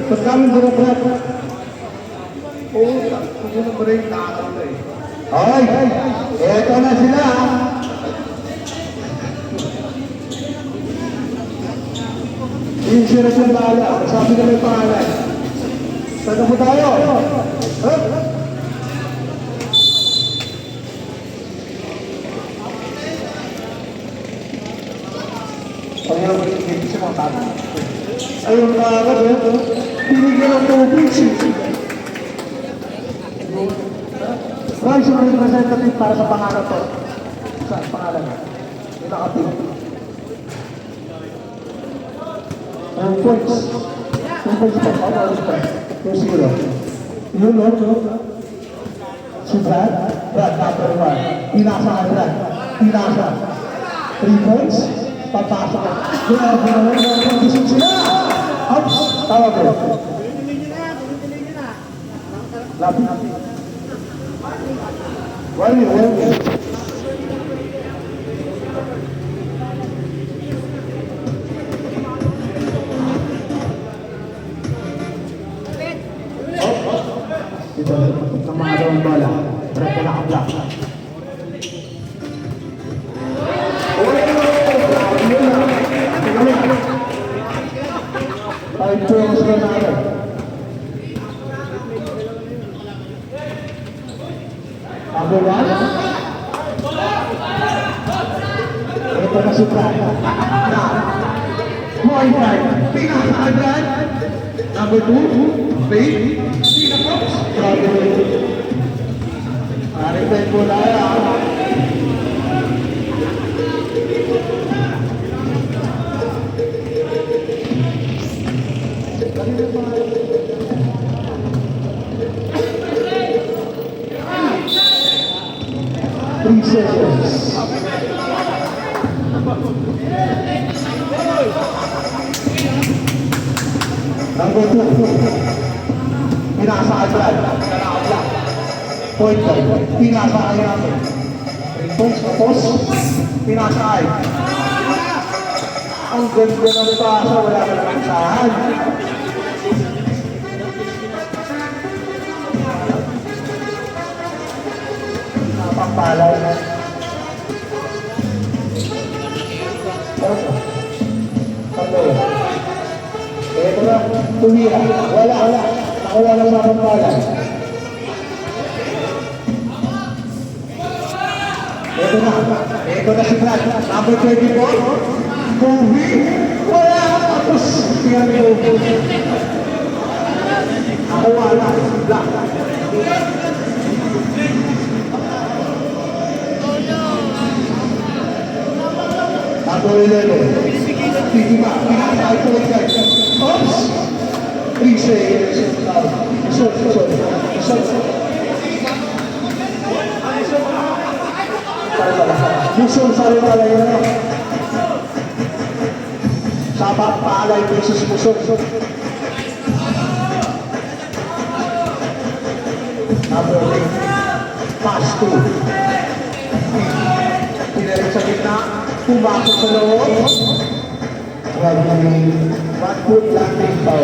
pagkamin ko na Brad. Kung yun ang break, nakakala eh. Ay, eto na sila. Insurance ng bala. Sabi na may pangalan. Saan na po tayo? Pag-ilang hindi siya mga tabi. Ayun na agad pinigyan ng tubig. Rice yung representative para sa pangalan to. Sa pangalan niya. Yung nakapin. And points. Yung points po. How about this? 2-0. Yun, no? Si Brad. Brad, number 1. Pinasa ka Brad. Pinasa. 3 points. Papasok ka. Gising sila. Tawag ko. Lapit. Wali. Ito, namahalaw ang bala. Brad na naka-block. Ay, ito yung sila natin. Number 1. Ito na si Brad. Point 5. Pinaka-agad. Number 2. Faith. Pinaka-pops. Maritay po na yan. Number 2. Pinasa agad. Pinaka-block. Point 5. Pinasa ay natin. 3 points na post. Pinasa ay. Ang ganda ng pasa. Wala ka naman saan. Napapalaw na. Ito na, tumira. Wala. Nakuha lang sa pampalan. Ito na si Brad. Number 24. Movie. Wala. Tapos, tingnan mo. Nakuha lang. Black. Number 11. Titima. Pinasa ito agad. Oops! 3 seconds. Shot. Musul sa rin pala yun. Sabak paalay versus musul. Number 8. Pass 2. Pinarik sa gitna. Pumasok sa loob. One foot landing foul.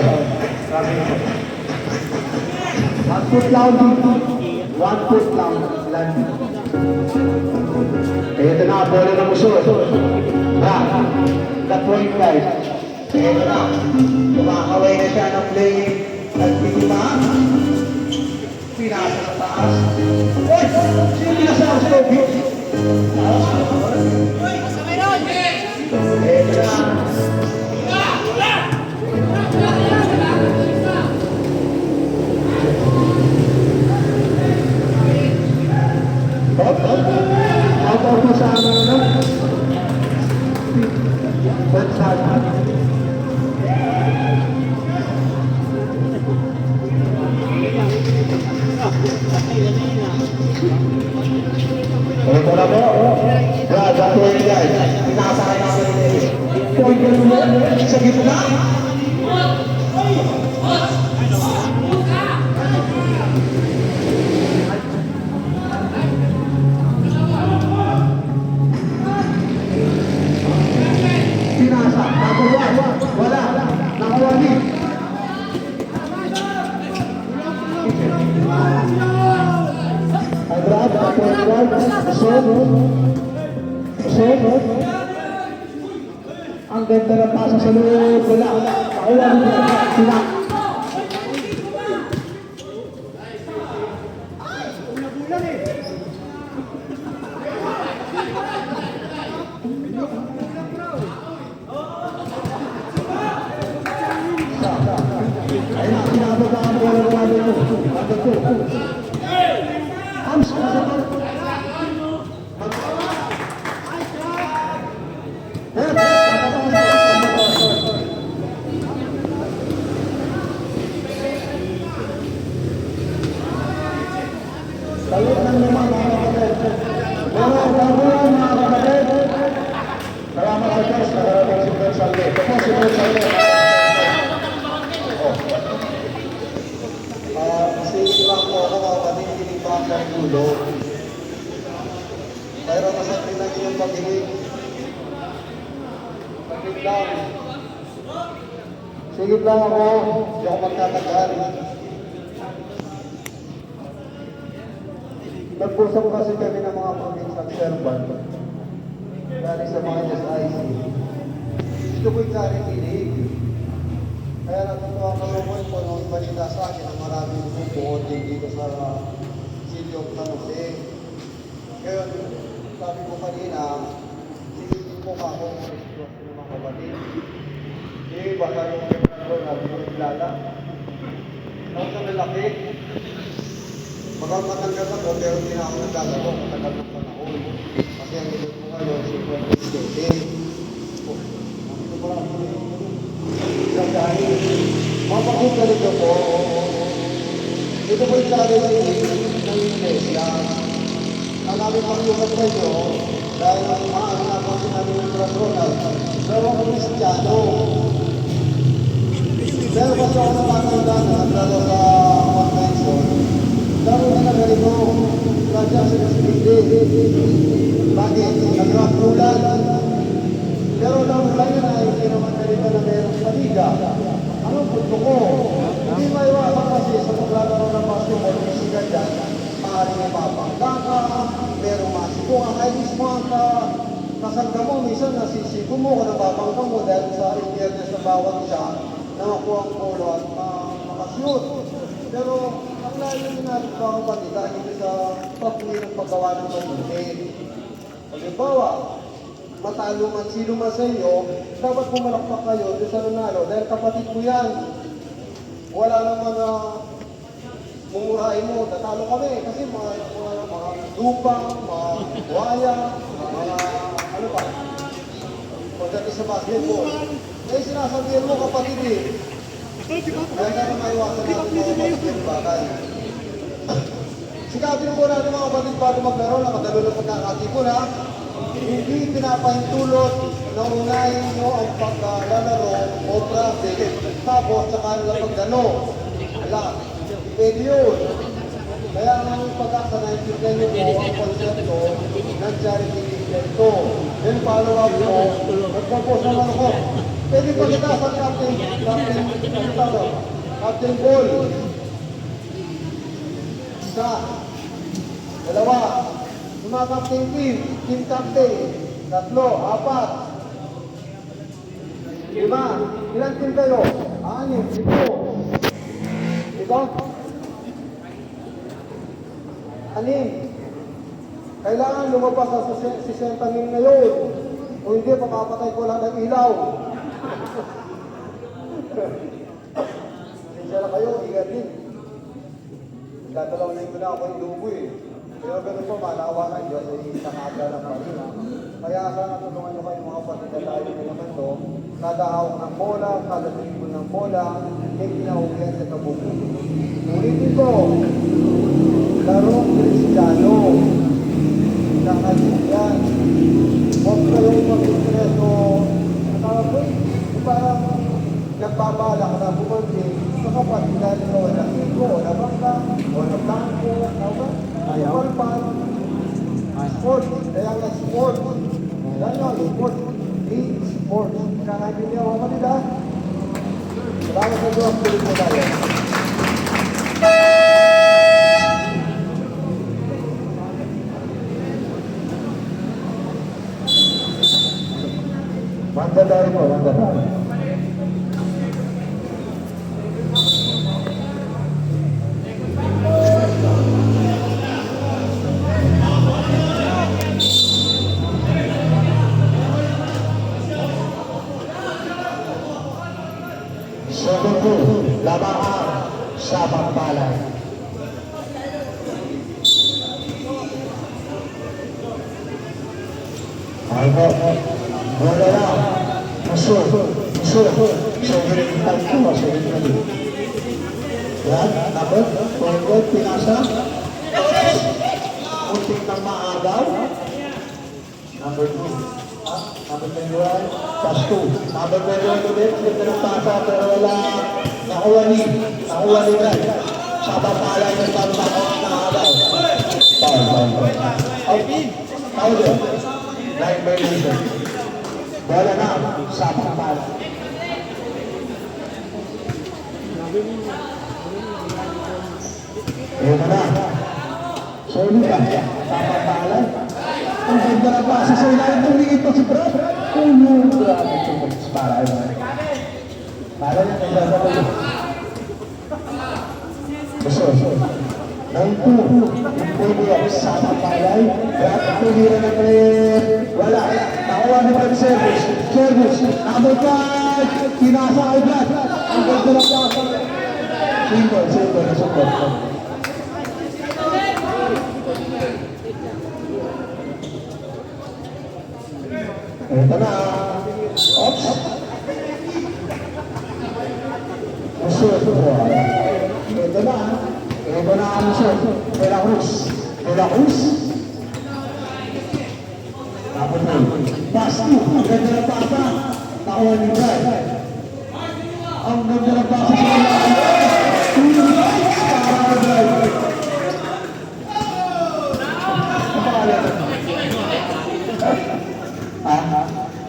One foot landing. Ito na, bola na muso. The point guys. Ito na. Kumakaway na siya ng play. Nagtitima. Pinasa sa taas. Uy! Sino pinasa sa Toby? Ito na. Out mo sa ano na? Bansana. Ito na po. Brad, Michael ulit sa gitna. Pinasa, nakuha, wala, nakuha din. Abraham, ako ang guard, Usod. Ang ganda ng pasa sa loob, wala, nakuha din sila. Ayun ang sinabot ang wala ito. Ams, Salut ng mga kapatid. Pero bago yan mga kapatid, salamat sa Diyos, nakarating si Fred Salve. Ito si Fred Salve. Sige lang po ako matikinig pa ang ng dulo. Pero masakit na yung pag-ibig. Sakit lang. Sige lang ako, hindi ako magtatagal. Nagpusap kasi kami ng mga provincial servant. Dahil sa mga SIC. Gusto ko'y karikinig. Kaya natutuwa ko naman po nung balita sa akin ang maraming bumubuod dito sa City of San Jose. Ngayon, sabi ko kanina, silipin po ka ako ng sitwasyon ng mga kapatid. Baka yung kemero na binilala. Tapos na malaki. Magkakatanggap ako pero hindi na ako nagkagalo. Matagal ng panahon. Kasi ang ilot ko ngayon, si President Dede. Ito pala ako dahil mapakita po, ito po yung sarili ng iglesia. Ang aming paglukat sa inyo, dahil ang mga anak ko sinabi ng Ronald, dalawang Kristiyano. Pero kasi ako namatanda na nagdalo sa convention, daro na nagalito, radya sa Kasilindi. Bakit? Nagkakulan. Pero lang yan ay hindi naman nalita na mayroong paliga. Anong punto ko? Hindi maiwasan kasi sa paglalaro ng basketball, may sigat dyan, maaaring may mapangga ka, merong masiko ka, kahit mismo ang kasangga mo, minsan nasisipo mo kung nababangga mo dahil sa impyernes na bawat siya na makuha ang polo at makashoot. Pero ang layo nyo natin mga kapatid, hindi sa pagpuli ng paggawa ng mabuti. Halimbawa, matalo man sino man sa inyo, dapat pumalakpak kayo doon sa nanalo dahil kapatid mo yan. Wala naman na mumurahin mo, tatalo kami kasi mga lupa, mga buhaya, mga ano pa, pagdating sa basketball. Kaya sinasabihan mo kapatid eh, kaya na maiwasan natin mga kapatid yung bagay. Sikapin mo natin mga kapatid bago maglaro, nakadalo ng pagkakatipon ha. Hindi pinapahintulot na unahin nyo ang paglalaro o traffic, tapos saka nila pagdano. Wala, pwede yun. Kaya ang pag-asa na intindihan nyo po ang konsepto ng charity ito. Then follow up mo, nagpapos naman ako. Pwede pagkitasan Captain Ball. Isa, dalawa, yung mga captain team captain, tatlo, apat, lima, ilang team kayo? 6, 7, ito? 6. Kailangan lumabas sa 60 mil na yun. Kung hindi, papapatay ko lang ng ilaw. Sinsya na kayo, ingat din. Dadalawin ko na ako yung lubo eh. Pero ganun po, malawa ng Diyos ay nakagala ng Marina. Kaya sana tulungan nyo kayo mga patitalayo nyo naman to. Kada hawak ng bola, kada tribo ng bola, may kinahulihan sa kabuko. Ulitin ko, larong Kristiyano. Nakasin yan. Huwag kayong mag-intreso. Natawag parang nagpapala ka na bumandi, nakapat, ginagawa ng ego, o nabangka, o nabangko, o Ayaw. sport, kaya nga sport. Yan yun, sport. Sport. Kakaintindihan mo kanila. Salamat sa Diyos, tuloy po tayo. Mandadari po, mandadari. Segundo, labahan sa Pampalay. Albo, wala lang. Muso. Segurin tayo, segurin. Yan, dapat, pagod, pinasa. Muntik ng maagaw. Number 2. Number 21, plus 2. Number 21 ulit, ganda ng pasa, pero wala nakuha ni Brad. Sa Pampalay ng pagpapos na agaw. Foul. Foul din. Line violation. Bola na sa Pampalay. Ito na. Solid ka. Sa Pampalay. Ang ganda na basa sa ilalim. Tumingin pa si Brad. Grabe ito. Para niya nagsasabi. Gusto. 9-2. Sa Pampalay. Brad, tumira na player. Wala. Nakuha ni Brad service. Number 5. Pinasa kay Brad. Ang ganda na basa. Single na support. Ito na. Oops. Ito na. De La Cruz. Tapos na. Basti. Ganda na pata. Nakuha ni Brad. Ang ganda na pata sa mga. Para Brad.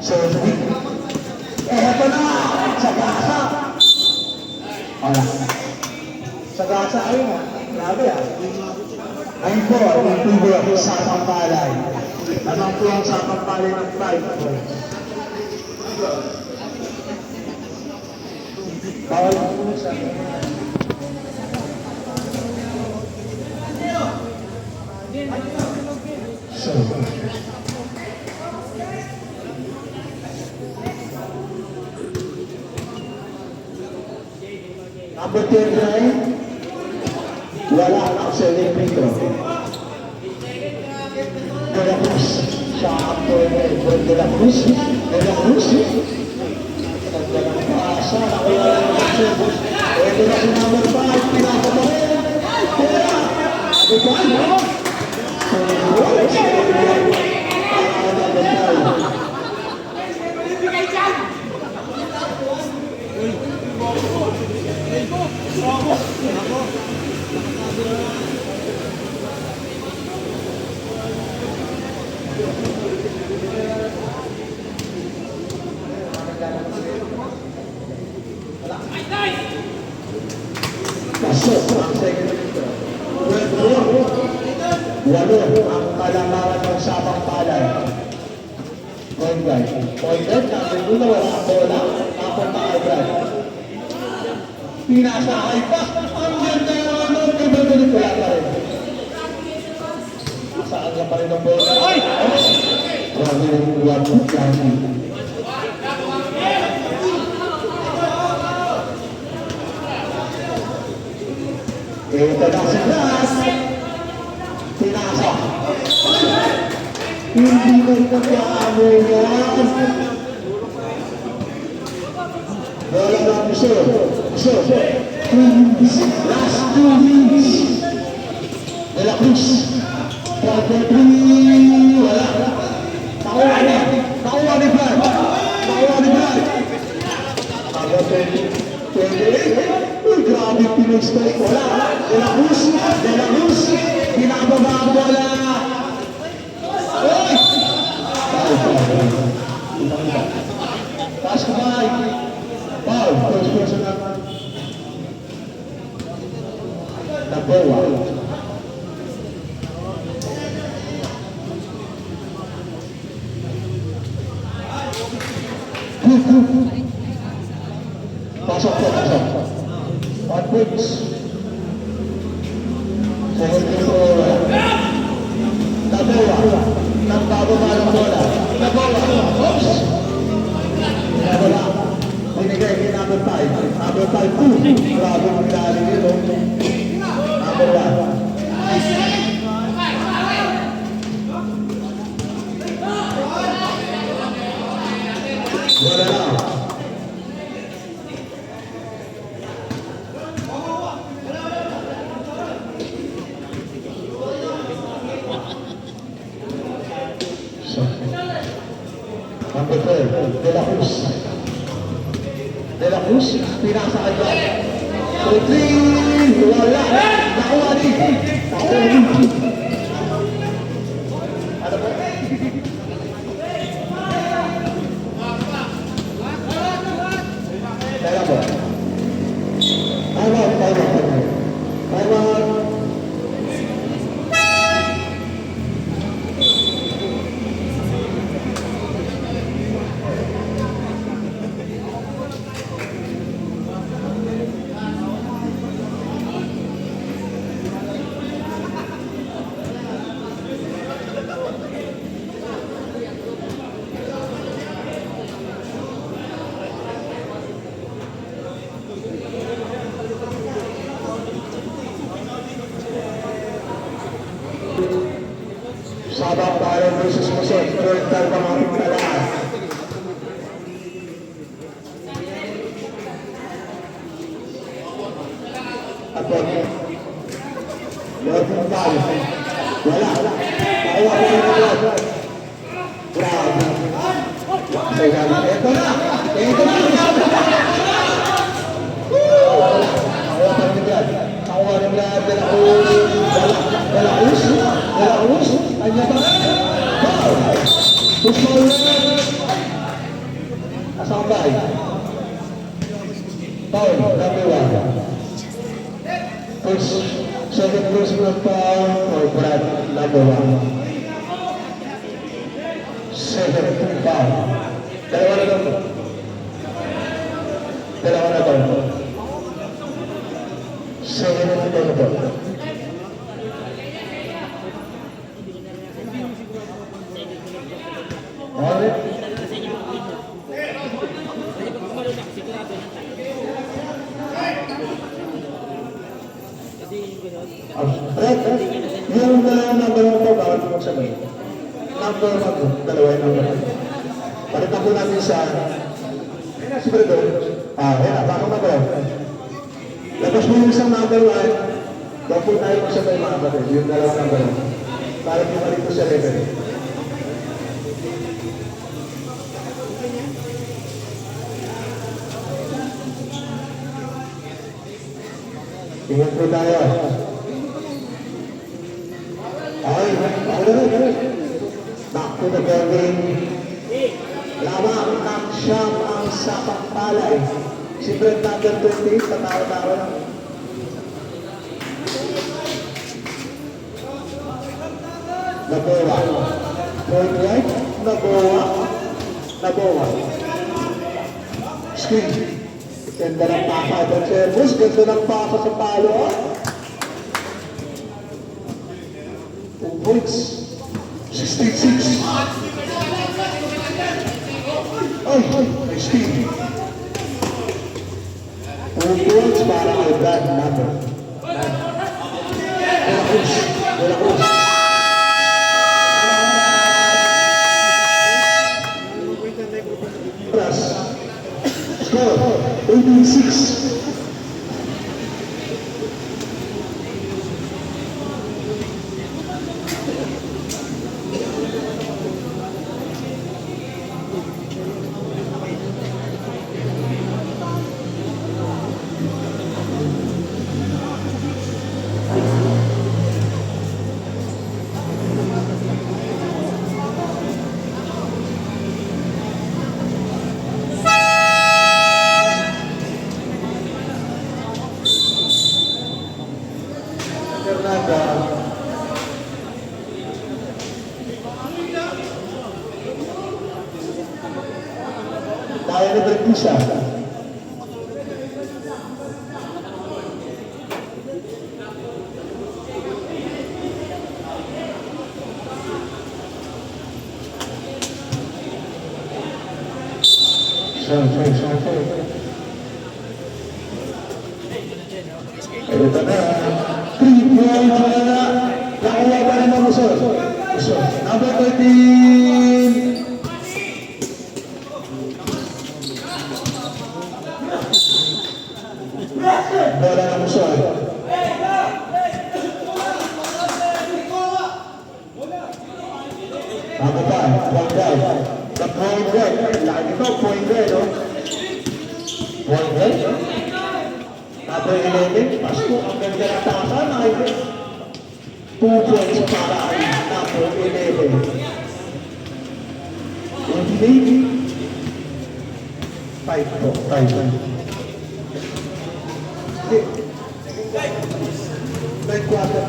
So, eto na! Sa gasa! Wala. Sa gasa, ayun ha. Grabe ha. Ayun po, ang tubo sa Pampalay. Anong po ang sa Pampalay ng 5 points? Bawal po sa number 39, wala na sa Olympico. De La Cruz, siya after De La Cruz. Nagdalang pasa, nakuha na ng service. Ito na si number 5, pinasa pa rin. Pera! Ito ano? Pasok ang second dito. Walo ang kalamaran ng Sabang Palay. Point guard, number 2 na wala ang bola. Napunta kay Brad. Pinasa kay pa. Ang ganda ng ano, kabagulit wala pa rin. Saan ka pa rin ang bola? Grabe yung uwan mo. Ito na si Blas. Pinasa. Hindi mo nagkaano yan. Bola na Muso. Last 2 minutes. De La Cruz. 4-3. Wala. Nakuha ni Brad. 28. Uy, grabe pinag-strike. Wala. De La Cruz. Binababa ang bola. Uy! Pass ko ba? Foul. First person naman. Number 1. Pasok. 1 points. Second control. Nabola. Nagbababa ng bola. Nabola. Oops! Nabola. Binigay kay number 5. Number 5, 2. Grabe ang galing nito. Number 1. Wala na. Number 12, De La Cruz. De La Cruz, pinasa agad. So, 3, wala. Nakuha din. Ano ba? Teka po. Time out. Sabang Bayan versus Quezon, third time ang ating talaan. At Lord ng Bayan. Wala. Nakuha ko yung Lord. Grabe. Ito na. Nakuha pa rin yan. Nakuha rin yan. De La Cruz. Kanya ba? Gusto mo yan? Asang bay? Paul, number 1. First, second verse of Paul or Brad, number 1. Second, Paul. Dalawa na daw. Second na daw. Alright. Yung number 1 po, bawal po sabay. Number 1 po, dalawa yung number 1. Palitan po natin sa... Si Bredo. Yan, bakong na po. Labas mo yung isang number 1, doon po tayo masabay mga kapatid, yung dalawa number 1. Para po malito sa level. Tingnan po tayo. Okay, back to the building. Lamang ng siyam ang sapang palay. Si Brent number 28, patawa-tawa lang. Naboa. Point right, Naboa. Screen. Ganda ng papa ng Servus, ganda ng papa sa palo. 2 points. 66. Ay, nice team. 2 points para kay Brad number. De La Cruz. Score, 86. Kaya ni Bertisa. Ito na. 3 points na. Nakuha pa rin ang usod. Number 13. Bola ng usod. Number 5. One down. The point red. Laki nito, point red, no? Point red. Number 11. Pasko, ang ganda ng tasa. 2 points para ay number 11. 28. 5 po. 5. Third quarter.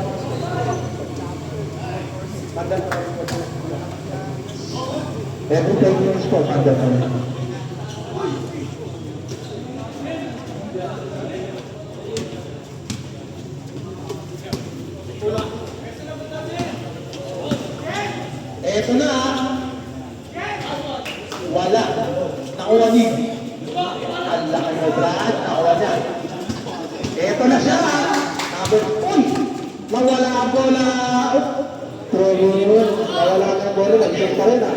Every 10 minutes po, under na. Eto na. Wala. Nakuha ni. Ang laki mo, Brad. Nakuha niya. Eto na siya. Uy! Mawala ang bola. Mawala ang bola. Nag-shoot pa rin, ha?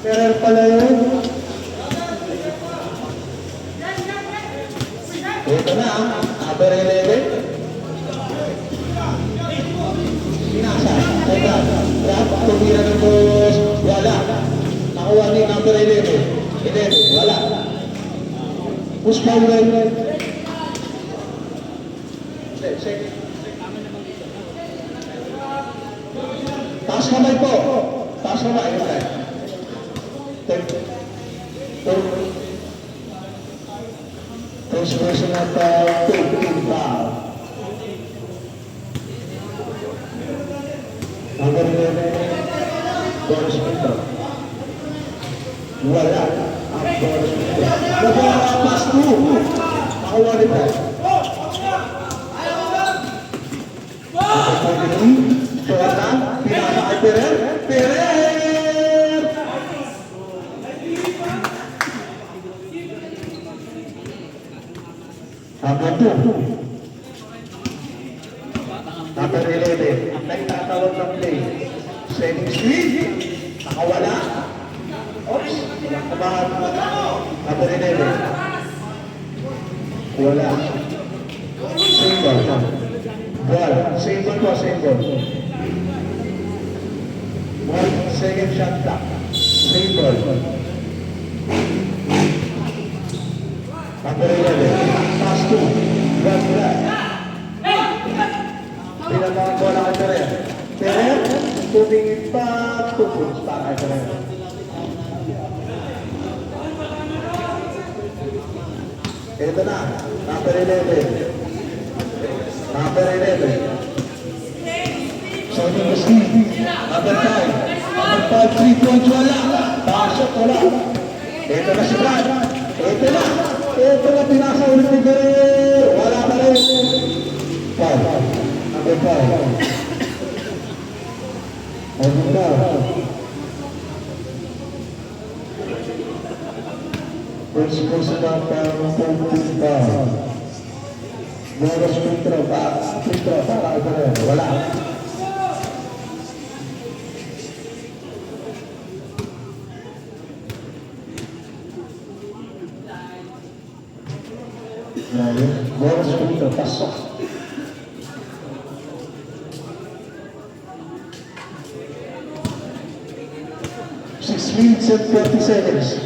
Pero pala yun. Ito na, number 11. Pinasa. Teka. Rap. Tumira ng boss. Wala. Nakuha ni number 11. 11. Wala. Push power. Taas kamay po. Taas kamay. First person at 15 foul. Number 11, Boris Pinto. Wala ang Boris Pinto. Nakuha pass 2. Nakuha ni Brad. Jordan, pinaka kay Perer. Perer! Number 2. Number 11. Nagtatawag ng play. Setting screen. Nakawala. Oops. Nakabahan. Number 11. Wala. Single. Ball. Single po, single. 1 second shot clock. Single. Number 11. Pass 2. One flat. Pinagawa ko na kay Perer. Perer, tumingin pa. 2 points pa kay Perer. Ito na. Number 11. Number 11. Sonny Muslim. Number 5. Number 5, 3 points, wala. Pasok, wala. Ito na si Brad. Ito na. Ito na, pinasa ulit ni Perer. Wala pa rin. 5. Number 5. Number 5. First person na parang 14 pa. Boros Pinto, para ito rin. Wala. Boros Pinto, pasok. 6 minutes and 40 seconds.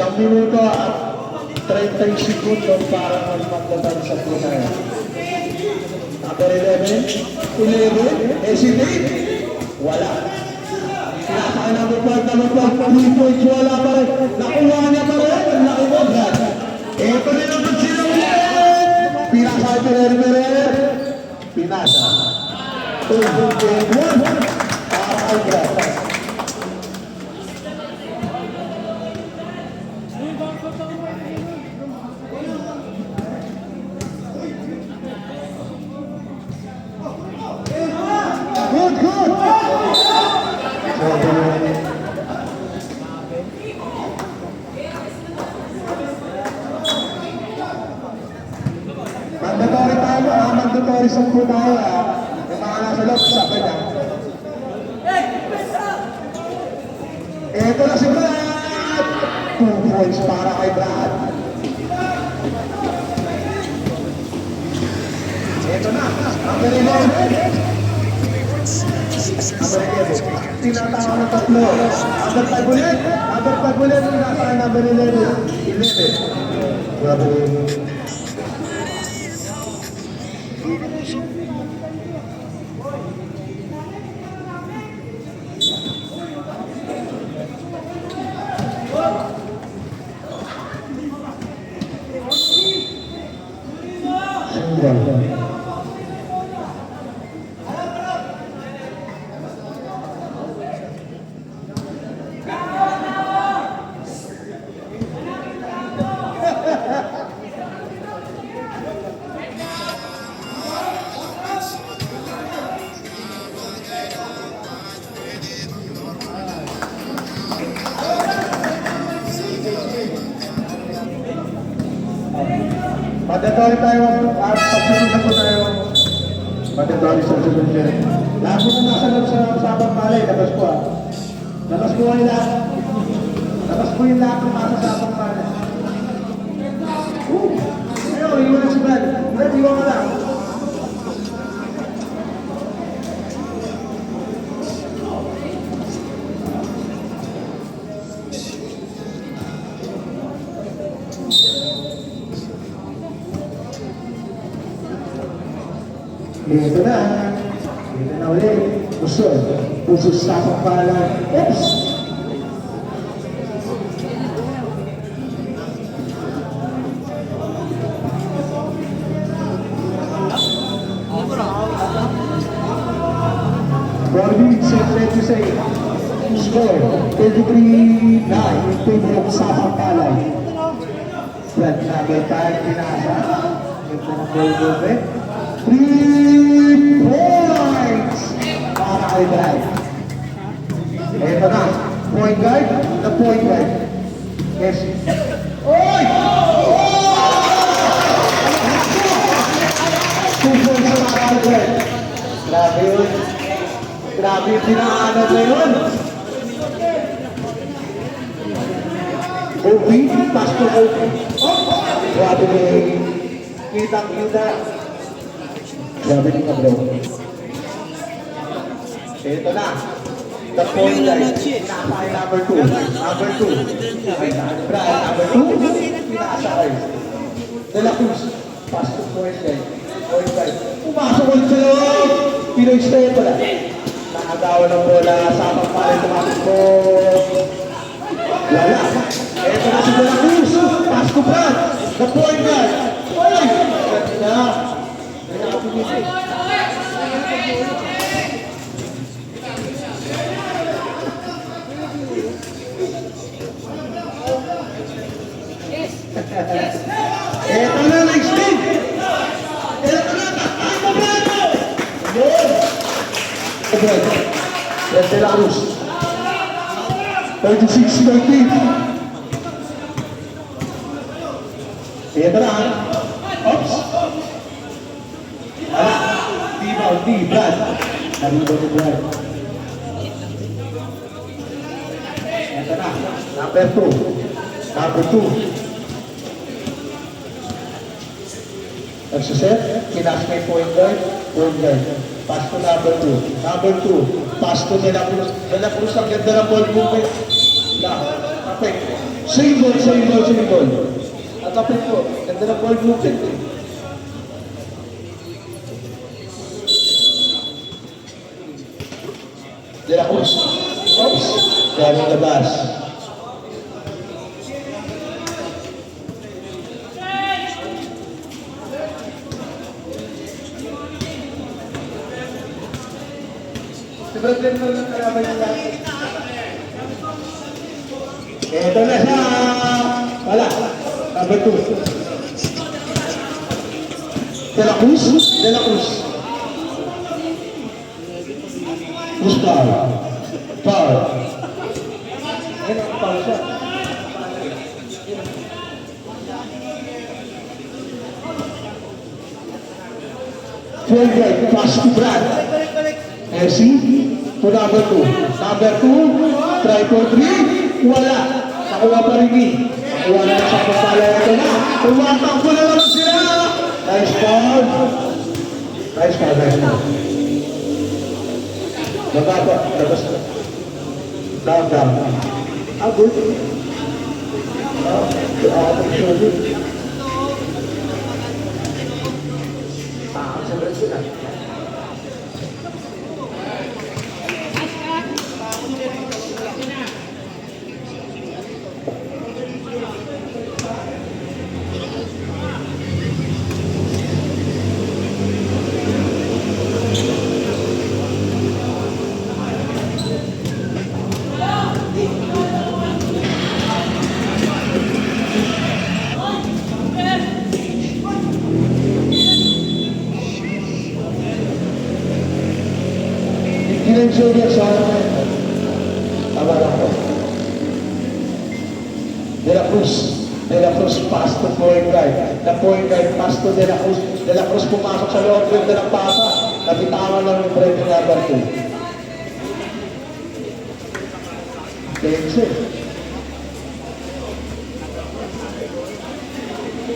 1 minuto at 30 segundo para magpagdatan sa punay. Number 11, hesitate. Wala. Pinakain number 5, 3 points, wala pa rin. Nakuha niya pa rin. Nakuha. Ito rin naman sila ulit. Pinasa Perer. Pinasa. 2-1 para kay Brad. mandatory sa po tayo yung mga nasa loob sa kanya. Ito na si Brad! 2 points para kay Brad. Ito na, ang ganun. Tinatawa ng tatlo. Number 5 ulit. Number 5 ulit. Nasa number 11. 11. Grabe. Single. Mandatory tayo at pagsunod na po tayo. Mandatory sa susunod niya. Lahat po na nasa loob sa usapang palay, labas po Labas po kayo lahat. Labas po yung lahat ng nasa usapang palay. Ayaw, iwan na si Brad. Brad, iwan ka lang. Ito na. Ito na ulit. Puso sa pagpala. Oops! Corby, safe to say. Score, 33-9 in favor of Sapang Palay. Brad, number 5, pinasa. Ito na goal goal, 3 points para kay Brad. Ito na, point guard, the point guard. Yes. Oy! 2 points sa mga guard. Grabe yun. Grabe yung pinakaanod na yun. Obi, Pastor Obi. Grabe yung kitang-kita. Grabe yung kabro. Ito na. The point guard. Pinakasakay number 2. Number 2. Brian, number 2. Pinakasakay. De La Cruz. Pastor point guard. Point guard. Pumasok ulit sa loob. Pinoy stay pala. Nakagawa ng bola. Sapang pala tumakot ko. Wala. Ito na si De La Cruz. Pastor Brad. The point guard. Oy! Ganda. Ito na, next team! Ito na, ako Brado! Yun! Red de la Cruz. 36-13. Ito na, oops! Di Brad. Naribo ni Brad. Ito na, number 2. Number 2. Nagsiset, kinas may point guard. Pass to number 2. Number 2, pass to De La Cruz. De La Cruz ang ganda ng ball movement. Kapit. Same ball. At kapit po, ganda ng ball movement. De La Cruz. Oops. Daming labas. Ito na siya. Wala. Number 2. De La Cruz. Foul. Ayan ang foul siya. point guard, pass to Brad. Messi to number 2. Number 2, try for 3. Wala. Nakuha pa rin ni. Nakuha na sa pagpala. Ito na. Tumatakbo na naman sila. Nice foul. Nice foul, nice foul. Nagapa, labas na. Down. Ah, good. Shoulder. Sa Brazil. Shoulder sa tama lang po. De La Cruz pass to point guard. The point guard pass to De La Cruz. De La Cruz pumasok sa loob ng pasa. Nabitawan lang yung break number 2. Dense.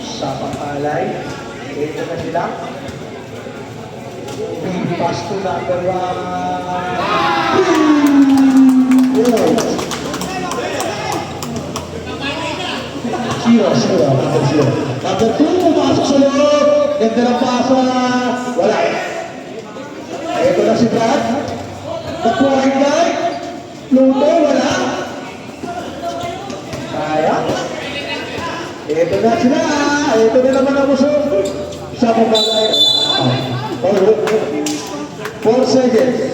Sa pangkalay. Ito na sila. Pass to number 1. Zero. Number 2, pumasok sa loob. Ganda ng pasa. Wala. Ito na si Brad. Nakuha guy. Luto, wala. Kaya. Ito na sila. Ito na naman ang muso. Sa pagkalay. 4 seconds.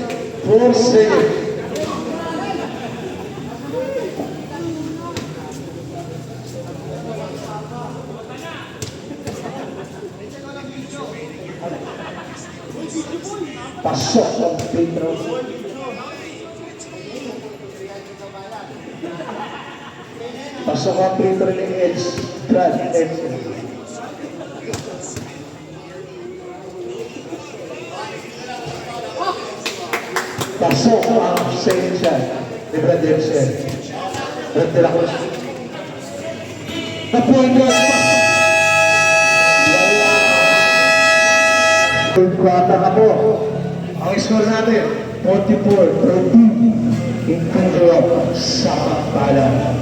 Pasok ang free throw. Pasok ang free throw ni Edge. Brad Edge. Pasok ang second shot ni Brad Edge. Brad De La Cruz. Na-point guard pasok. Kuwata na po. Ang score natin, 44-13 in favor of Sampalan.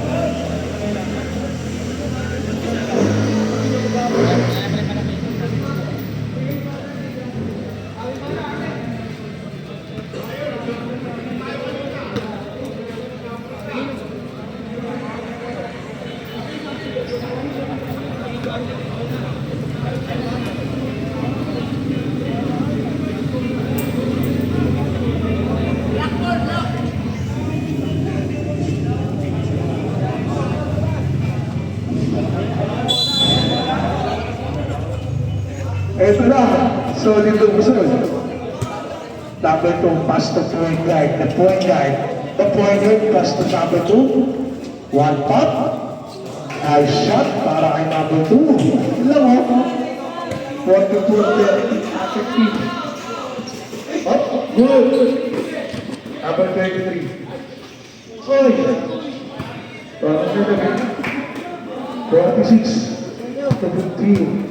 Ito na, solid ang gusto. Number 2, pass to point guard. The point guard, pass to number 2. One pop. Nice shot para kay number 2. Alam mo, 44-30 after 3. Oh, good. Number 23. Oy. 46. To 3.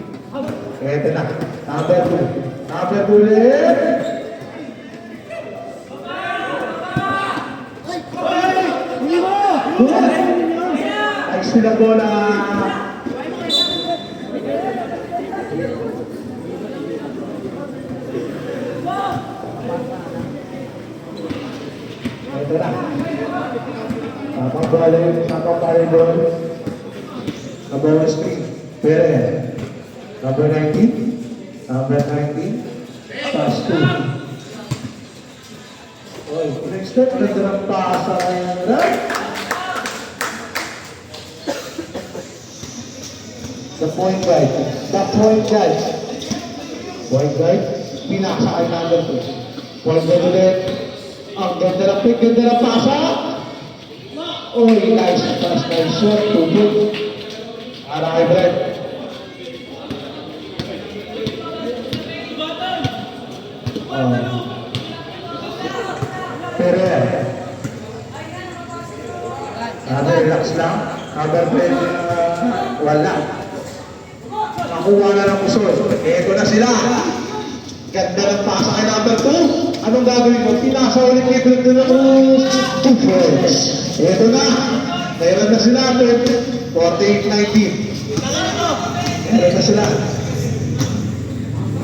Ito na. Number 2. Number 2 ulit. Ay, sila bola. Ito na. Tapang bola yun. Tapang pare doon. Number 1 screen. Pere. Number 19. Number 19. Pass 2. Oh, next step. Ganda ng pasa ngayon. The point guard. Point guard. Pinasa kay number 2. Point guard ulit. Ang ganda ng pick. Ganda ng pasa. Oy, nice pass. Nice shot. 2 good. Para kay Brad. Relax lang. Number 10, wala. Nakuha na ng puso. Ito na sila. Ganda ng pasa kay number 2. Anong gagawin mo? Pinasa ulit kay Ganda ng 2 points. Ito na. Meron na sila. 48-19. Meron na sila.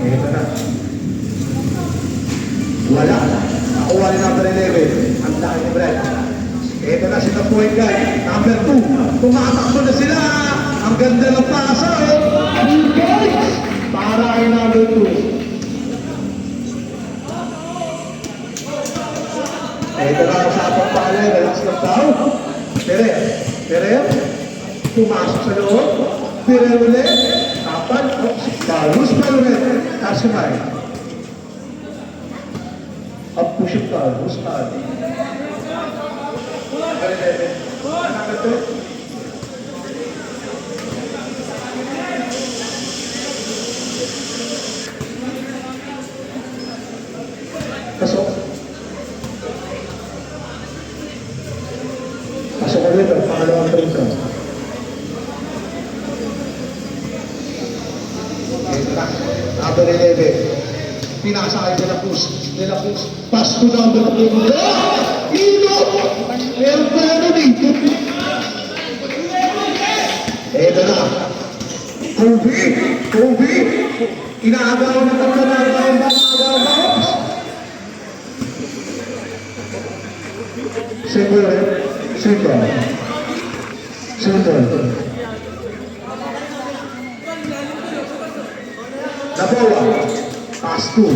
Ito na. Wala. Nakuha ni number 11. Ang laki ni Brad. Ito na sila point guard. Number 2. Tumatakbo na sila. Ang ganda ng pasa. 2 points. Para kay number 2. Ito na usapang pala. Relax lang daw. Tere. Pumasok sa loob. Tere ulit. Apat. Balus pa ulit. Kasimay. Up push up balus pa. Number 2. Pasok. Pasok ulit ang pangalawang trip. Number 11. Pinasa kay De La Cruz. Pass to number 11. Ino! Meron pa ano dito? Ito na. Kobe! Inaagaw na kami na agaw. Simple. Nabawa. Pass to.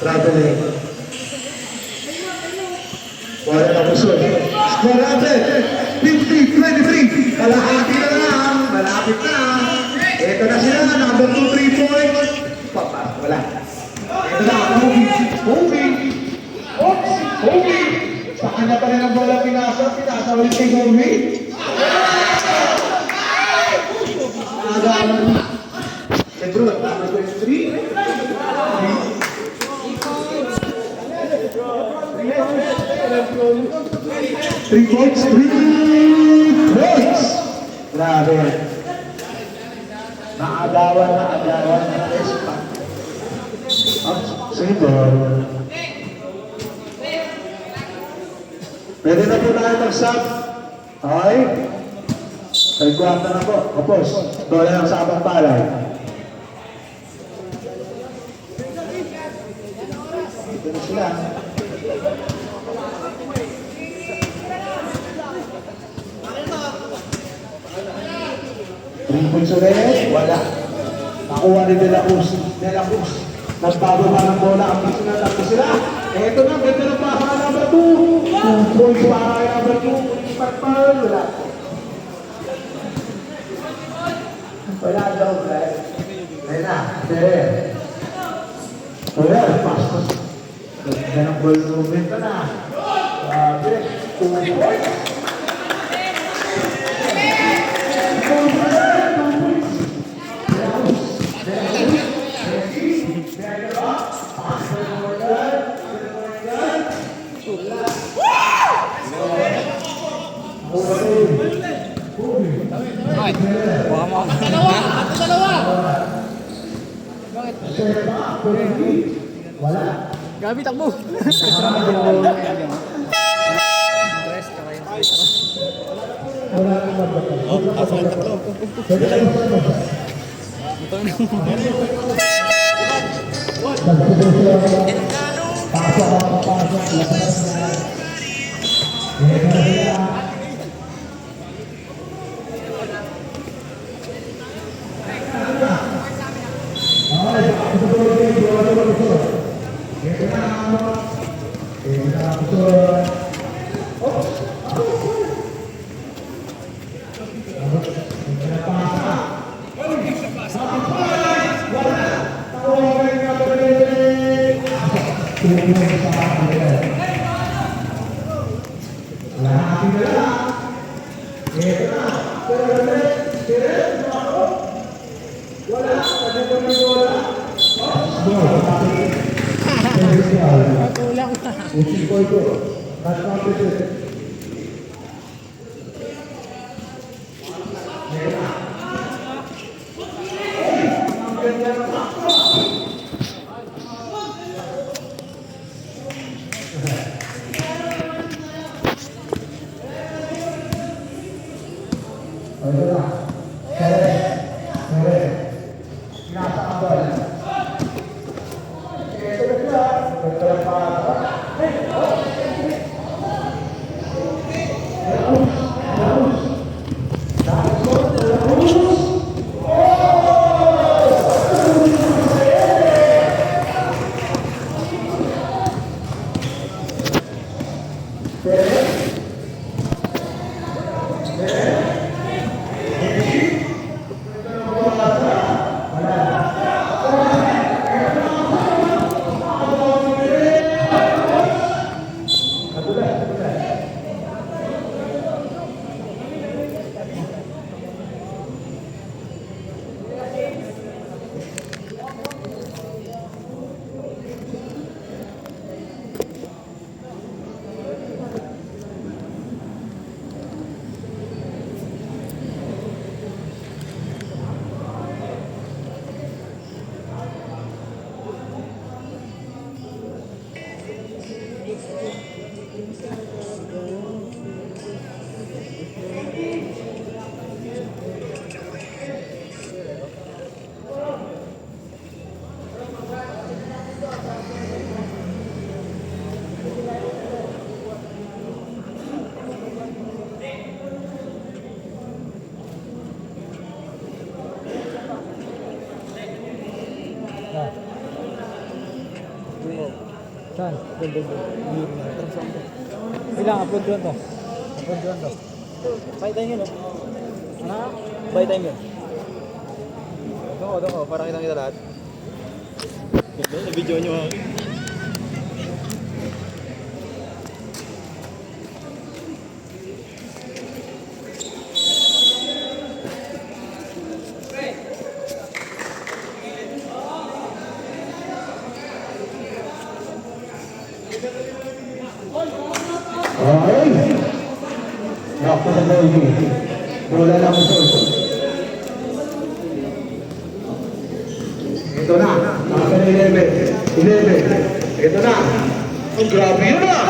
Traveling. Wala na kusod. Score natin. 50-23. Kalahati na lang. Malapit na. Ito na sila. Number 2, 3 points. Wala. Ito na. Kobe. Sa kanya pa rin ang bola pinasa ulit kay Kobe. Lebron, number 23. 3 points. Grabe. Naagawan. Single. Pwede na po tayo mag-sub. Okay? Nagkuhata na po. Kapos. Doon lang sa abang palay. Ito na sila. Points ulit. Wala. Nakuha ni De La Cruz. Nagbago pa ng bola. Ang piso na lang sila. Ito na. Ganda ng pasa na number 2. 2 points para kay number 2. Patpal. Wala daw, right? Ayun na. Wala. Pasto. Ganda ng ball movement ka na. 2 points. Wala. Gabi, takbo. Wala. Kulang na. Usi ko ito. Not competent. Saan? Doon. Ilang upload doon to? Upload doon to. Buy time yun, no? Ano? Buy time yun. Doon ko. Para kita lahat. Ganda, na-video nyo ha. Okay. Nakpo na daw yun. Bola lang ito. Ito na. Nasa na 11. Ito na. Oh, grabe yun ah.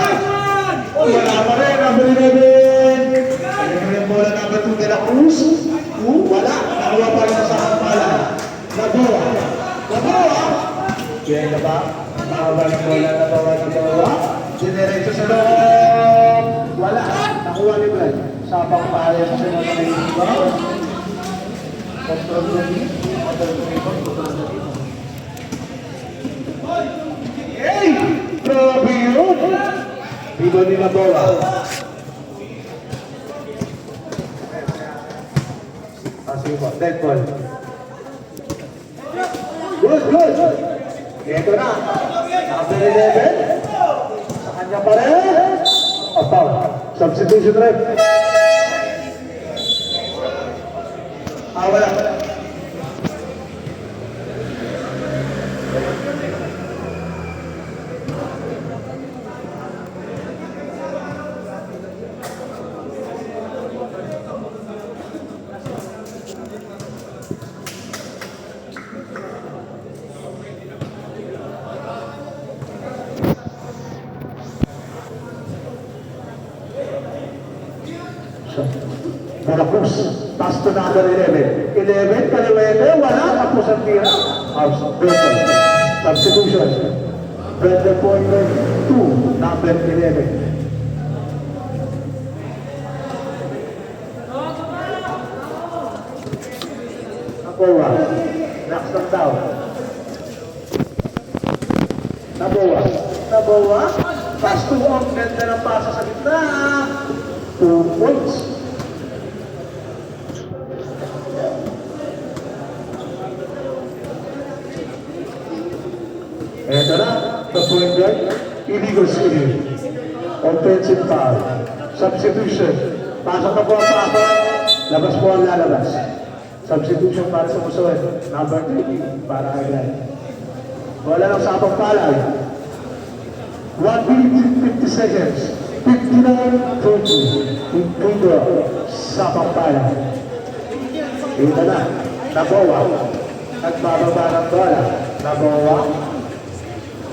Oh, wala pa rin. Number 11. Ano yung bola number 2 de la Cruz? Wala. Nakuha pa rin sa kapalan. Nabawa. Kaya na ba? Nakabalik ng bola. Nabawa. Dinerecho sa loob. Wala. Nakuha ni Brad. Sabang pare sa sinunod na iba. Control na din. Hey! Grabe yun! Dito nila bola. Sige po. Dead ball. Good. Ito na. Number 11. Kanya pa rin. Foul. Substitution rin. Wala. Veracruz, pass to number 11. 11, Caliwete, wala, tapos ang tira. Substitution. Brother Pointer, 2, number 11. Naboa, knocks them down. Naboa, pass to on, ganda ng pasa sa gitna. 2 points. Ito na, the point guard, illegal steal. Offensive foul. Substitution. Pasok na po ang pasok. Labas po ang lalabas. Substitution para sa Musuet. Number 3 para agad. Wala ng sapang palay. 1 minute 50 seconds. 59-30 in favor sa Pampanga. Ito na, Naboa. Nagbababa ng bola. Naboa.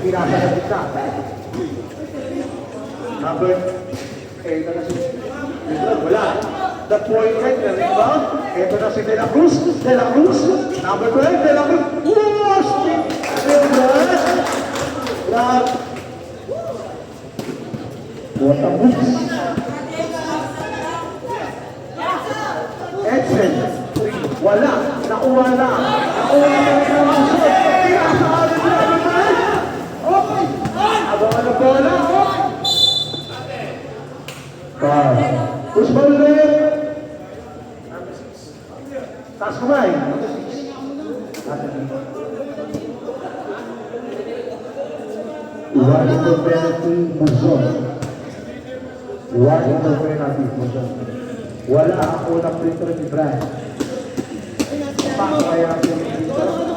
Pinasa na gitna. Number, ito na si wala. The point guard, the rebound. Ito na si De La Cruz. De La Cruz. Number 12, De La Cruz. Whoa! Spin. Grab. What a move. Edson. Wala. Nakuha na. Nakuha na rin ang susot. Pinasa agad na naman. Okay. Abangan na bola. Push ball ulit. Taas kumay. One into penalty, Buzon. One into penalty, Buzon. Wala ang unang free throw ni Brian. Paano kaya ang free throw?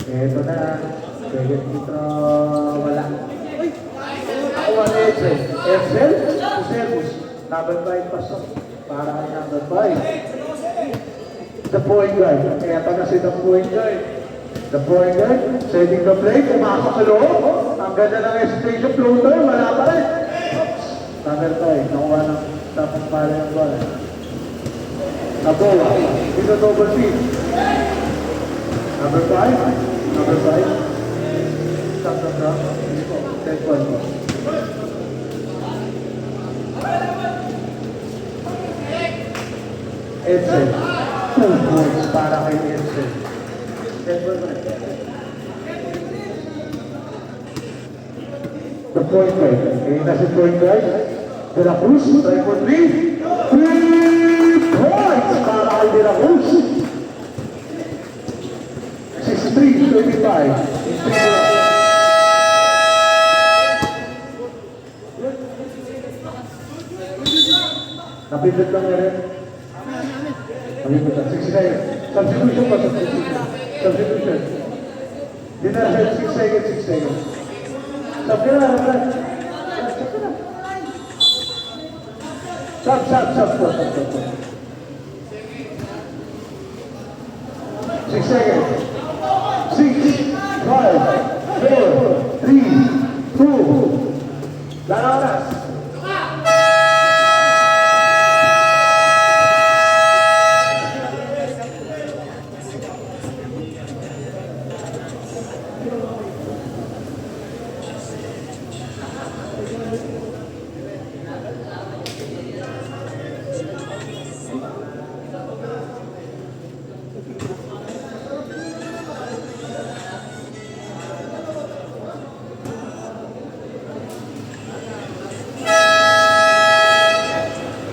Ito na. Second free throw. Wala. Ako ang Edsel. Edsel? Eusebus. Number 5 pasok. Para kay number 5. The point guard. Kaya pa na si the point guard. The point guard. Setting the play. Pumasok sa loob. Ang ganda ng hesitation floater. Wala pa rin. Number 5. Nakuha ng tapang pala ng bola. Naboa. Dito double team. Number 5. Number 5. Stop. 10 points. Edsel. 2 points para kay Edsel. The point guard. Kaya na si point guard. De La Cruz. Try for 3. 3 points para kay De La Cruz. 63-25. Napindot lang na rin. Napindot lang. 6 seconds. Substitution pa. Substitution. Dinarasal 6 seconds, 6 seconds. Sab ka na. Sab. 6 seconds. 6, 5, 4, 3, 2. Lana oras.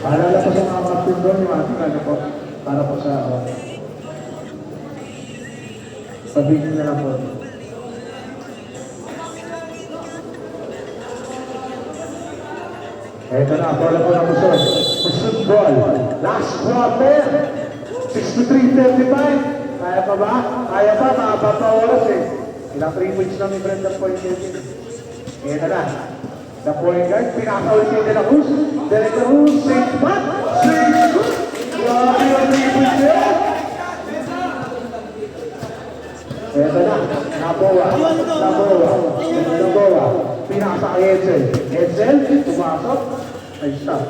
Paalala po sa mga kapatid doon, yung ating ano po, para po sa sabihin na lang po. Ito na, bola po ng Buzon. Buzon ball. Last quarter. 63-35. Kaya pa ba? Kaya pa, maabang pa oras eh. Ilang 3 points lang ni Brenda point getting. Ito na. The point guard, pinaka-ulit ni De La Cruz. De La Cruz, safe spot. Safe spot. Grabe ang 3 points niya. Ito na. Naboa. Pinasa kay Edsel. Edsel, pumasok. Ay, stop.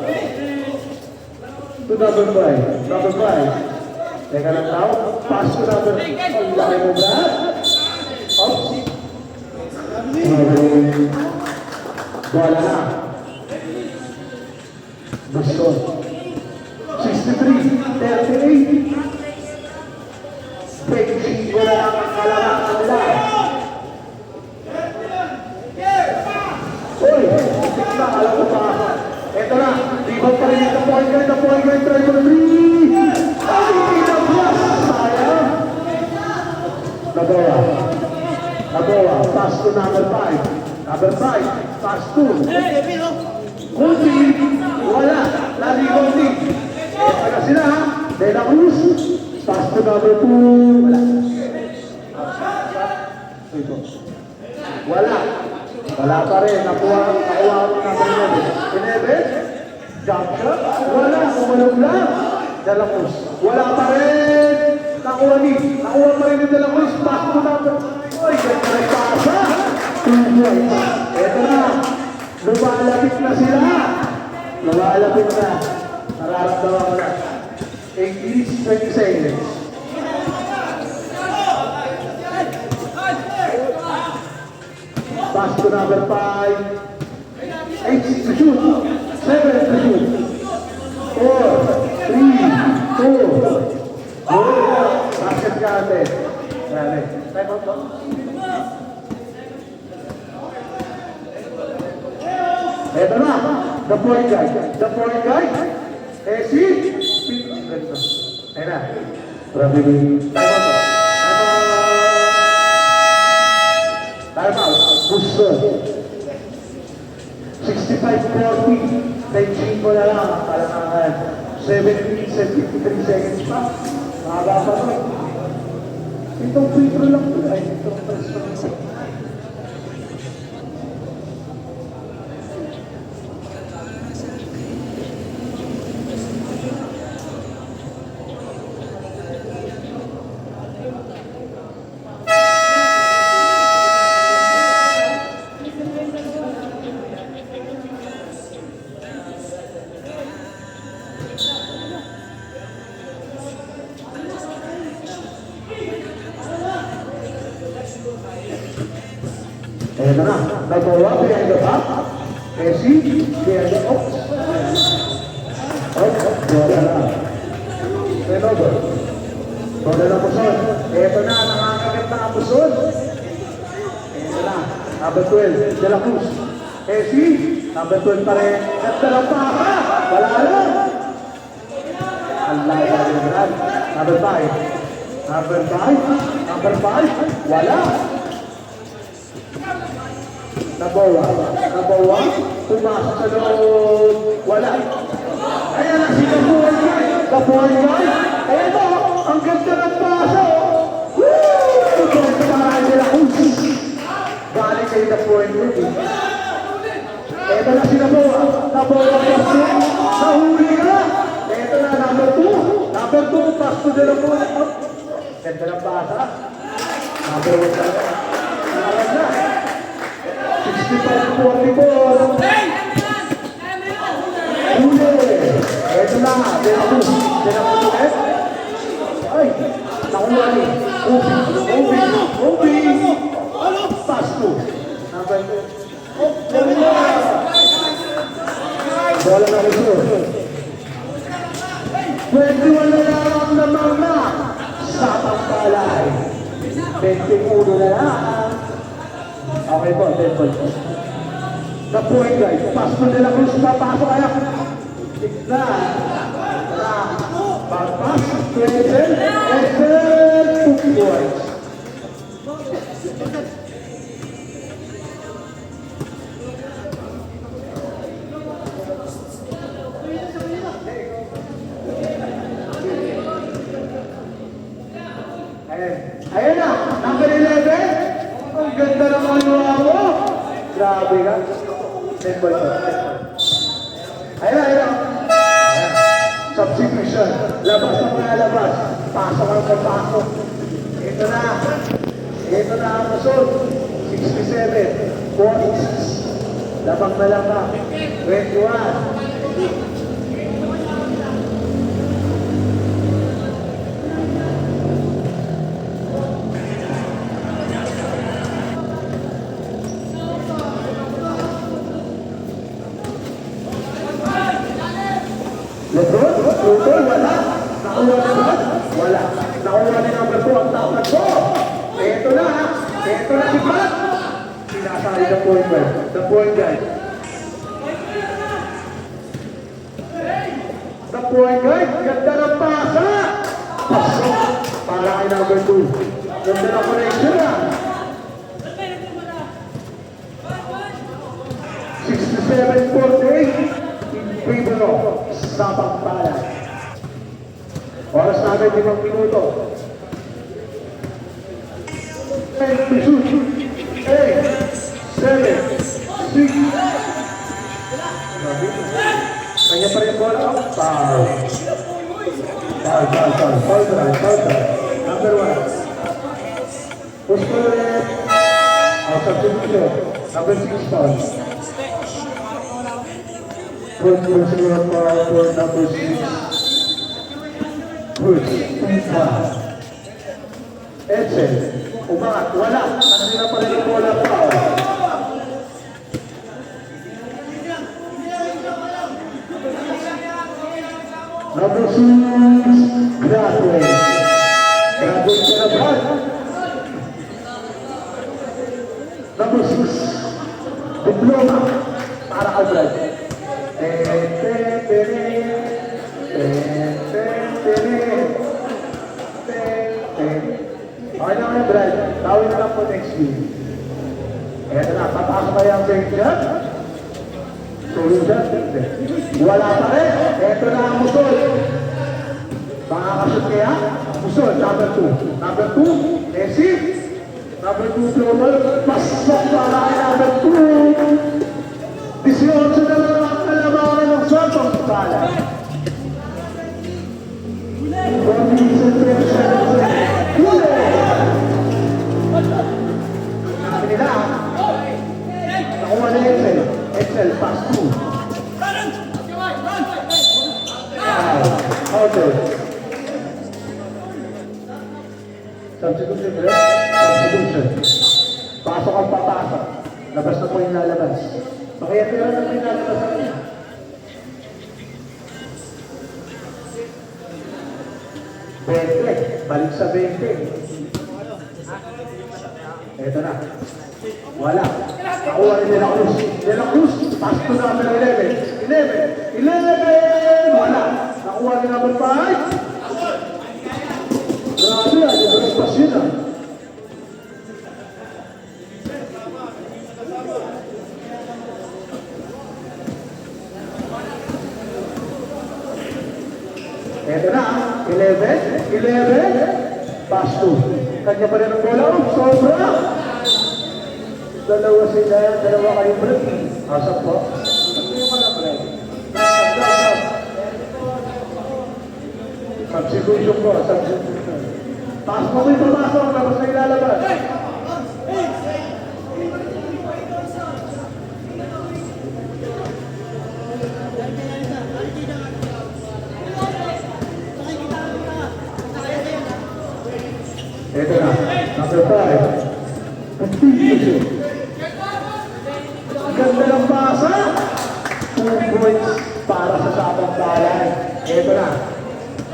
To number 5. Number 5. Teka lang tao. Pass to number 5. Ang laki mo ba? Oops. Bola na. Buzon. 63-38. Peking bola lang ang kalamangan nila. Uy! Tignan, alam ko pa. Ito na. Rebound pa rin yung point guard. The point guard try for 3. Ay! Nablas! Sayang. Naboa. Pass to number 5. Number 5. Pass to. Kunti. Wala. Na-rebound din. Kaya sila ha. De La Cruz. Pass to number 2. Wala. Ito. Wala. Wala pa rin. Nakuha ako na ba yun? Inebe? Jump shot? Wala. Kumalog lang. Dalakos. Wala pa rin. Nakuha pa rin yung Dalakos. Pass mo na. Uy, ganda na pasa. Ito na. Lumalapit na sila. Lumalapit na. Nararamdaman ko na. English 20 seconds. Pass to number 5. 8 to shoot. 7 to shoot. 4, 3, 2, 1. Basket ka natin. Grabe. Time out, no? Eto na. The point guard. The point guard. Si Ayan na. Grabe. Time out, no? Time out. Booster. 65-40. 10 ko na lang. Parang 7 minutes and 53 seconds pa. Mahaba pa ito. Itong free throw lang ito. Ay, itong press ko. Ayan na. Nagawa behind the back. Messi, behind the off. Bola na. Renover. Bola na Puson. Ito na, nakakagit na Puson. Ito na. Number 12, De La Cruz. Messi, number 12 pa rin. Ganda lang pa ka. Wala lang. Allah ya Rabbi. Number 5. Number 5. Number 5. Wala. Nabawa. Pumasok sa loob. Wala. Ayan na si Kapuan guy. Ayan o. Ang ganda ng pasa o. Woo! Ganda para nila kung balik kayo na point guy. Ito na si Nabawa. Nabawa pasto. Nahuli ka. Ito na number 2. Number 2. Pasto nila po. Ganda ng pasa. Number 1 talaga. Nawalan na. 65-44. Huli. Ito na. Denapus ulit. Ay. Nakuha ni. Obi. Pass to. Number 2. Bola na ito. 21 na lang naman na. Sapang palay. 21 na lang. Okay po, 10 points. The point guys, pass to De La Cruz, papasok kaya. Tigna. Pag-pass, 27, and 2 points. Ayan na, number 11. Ang ganda ng mga luha mo. Grabe ka. 10 points. Ayan. Substitution. Labas ang lalabas. Pasok ang pagpasok. Ito na ang masod. 67. 46. Labang na lang ka. 21. Lebron, wala. Wala. Nakuha ni number 2 ang tapat ko. Ito na si Pat. Sinasali the point guard. The point guard, ganda ng pasa. Pasok. Para kay number 2. Ganda ng connection na. 67-48. Primero, Sabang Pala. Oras natin 5 minuto. 10 to shoot. 8, 6. Kanya pa rin bola. Foul. Foul try. Number 1. Push for the net. Substitution. Number 6 foul. Personal foul for number 6. Push. Foul. Edsel. Umangat. Wala. Kanina pa rin bola. Foul. Number 6, Gradway. Gradway sa labas. Number 6, Diploma. Para kay Brad. Okay na kayo, Brad. Tawin na lang po next week. Eto na, papasok kayo ang break dyan. Wala pa rin. Ito na ang musol. Makakasot kaya? Musol, number 2. Number 2, Messi. Number 2, Global. Pasok para kay number 2. 18 na lang ang kalabangan ng Sotong Pala. 47 Huli! Sabi nila, nakuha na Excel. Excel, pass 2. Okay. Substitution, substitution. Pasok ang papasok. Labas na po yung lalabas. Kaya tira na yung lalabas sa kanya. Balik sa 20. Eto na. Wala. Nakuha rin De La Cruz. De La Cruz, pass to number 11. 11! Wala. Nakuha rin number 5. Grabe, yung pass yun ah. Eto na, 11, pass 2. Kanya pa rin ang bola, sobra! Dalawa sila, dalawa kayo break. Asap po. Ano yung mga break? Substitution po, substitution. Pass mo mo yung pumasok, tapos na ilalabas. Ito na, number 5. Substitution. Ganda ng pasa. 2 points para sa Sabang Balan. Ito na.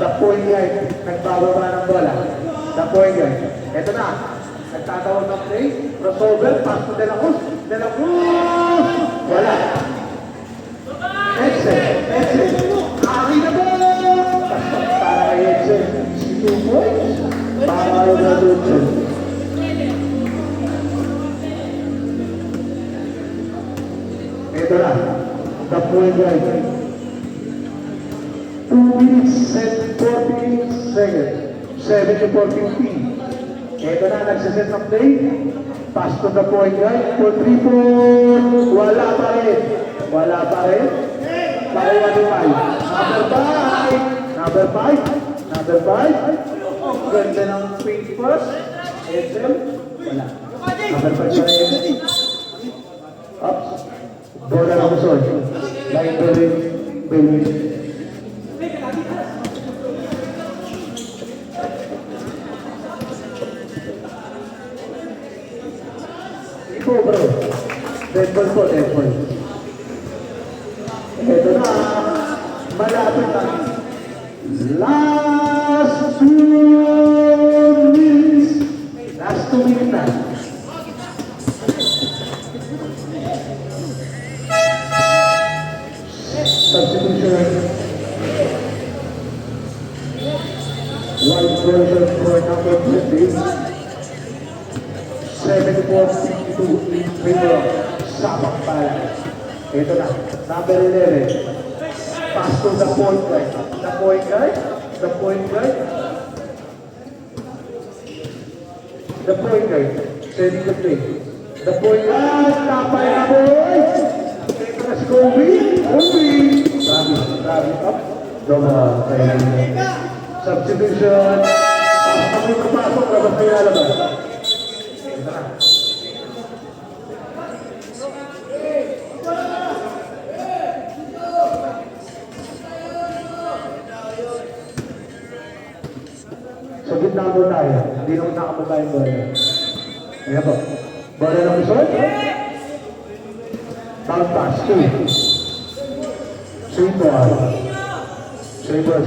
The point guard. Nagbababa ng bola. The point guard. Ito na. Nagtatawag ng play. Crossover. Pass to De La Cruz. De La Cruz. Wala. Excel. Akin na ba? Para kay Excel. 2 points. Para kay Excel. Ito na, the point guard. 2 minutes and 40 seconds. 74-50. Ito na, nagsiset ng play. Pass to the point guard for 3 points. Wala pa rin. Pakuha ni 5. Number 5. Ganda ng pink first. SM. Wala. Number 5 pa rin. Ups. Bola ng usod. Line Belwin. Ito bro. Dead ball. Ito na. Malapit na. Last 2 minutes na. Substitution. White version for number 20. 74-52 in favor of Sabang Balan. Ito na, number 11. Pass to the point guard. The point guard. Sending the play. The point guard. Tapay na boy! Grabe up. Doma kay substitution. Kami papasok, labas kayo lalabas. Ito na. So, gitna mo tayo. Hindi naman nakamagay mo. Ayan po. Bola ng isot. Bounce pass. Sweet ball. Sweet ball.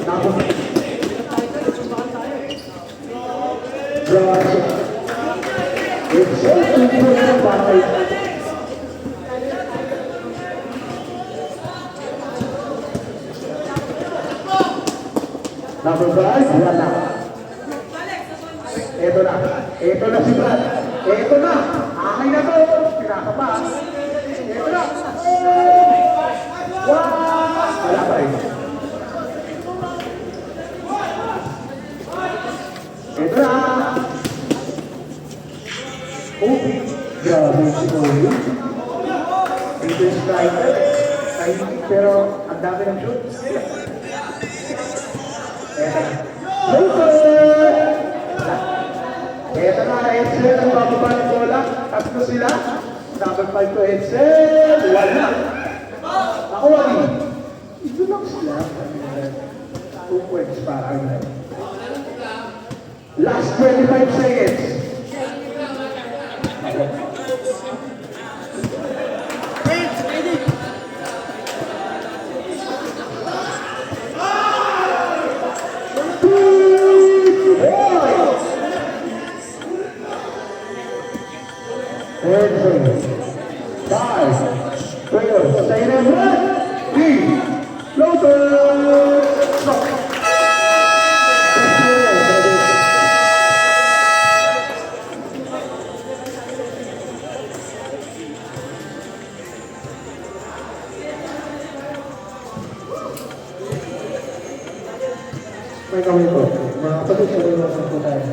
Tapos. Draws. It's so simple na bakay. Number 5, wala. Ito na si Brad. Ito na. Akin na to. Pinakapa. Ito na. Wow! Wala pa rin. Ito na. Oh, grabe si Oyo. Ito yung striker. Pero ang dami ng shoot. Ito na, Edsel, ang bababa ng bola. Tatlo sila. Number 5 to Edsel. Wala. Ako, Wagi. Ito lang sila. 2 points para agad. Last 25 seconds. Five, four, stay in one, three, floater, stop. May kami po, mga kapatid sa rin naman po tayo.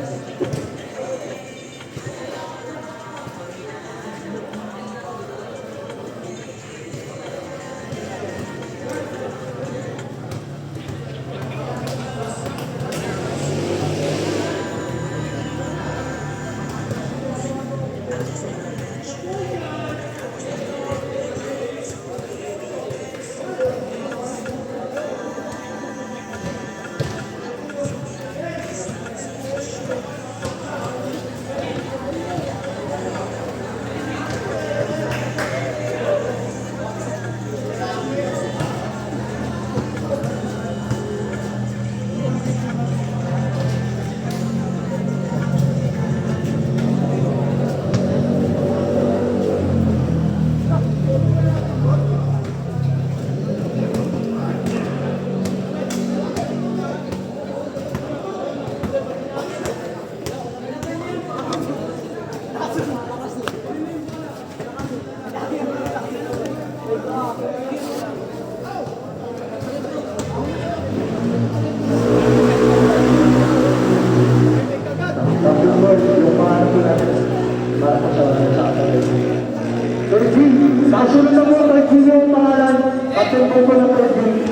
Kasunod na mo, kay Gino ang pangalan. Atin ko pa ng kay Gino.